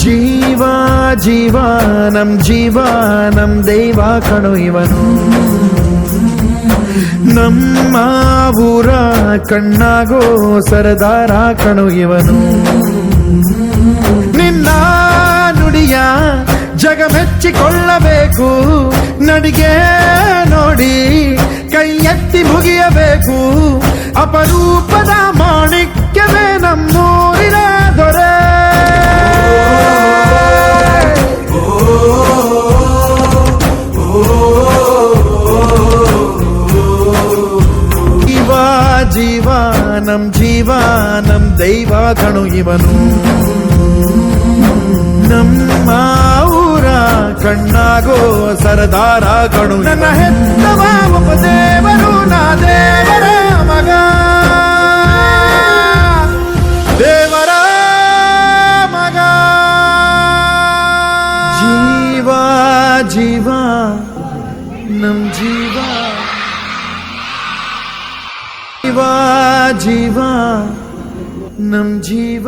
ಜೀವ ಜೀವ ನಮ್ ದೈವ ಕಣು ಇವನು. ನಮ್ಮ ಊರ ಕಣ್ಣಾಗೋ ಸರದಾರ ಕಣು ಇವನು. ನಿನ್ನ ನುಡಿಯ ಜಗ ಮೆಚ್ಚಿಕೊಳ್ಳಬೇಕು, ನಡಿಗೆ ನೋಡಿ ಕೈ ಎತ್ತಿ ಮುಗಿಯಬೇಕು. ಅಪರೂಪದ ಮಾಣಿಕ್ಯವೇ ನಮ್ಮೂರಿನ ದೊರೆ. ಜೀವ ನಮ್ ದೈವ ಕಣು ಇವನು. ನಮ್ಮ ಊರ ಕಣ್ಣಾಗೋ ಸರದಾರ ಕಣು. ನನ್ನ ಹೆತ್ತವ ಉಪದೇವರು, ನಾ ದೇವರ ಮಗ, ದೇವರ ಮಗ. ಜೀವ ಜೀವ ನಮ್ ಜೀವ, ಜೀವ ಜೀವ ನಮ್ ಜೀವ.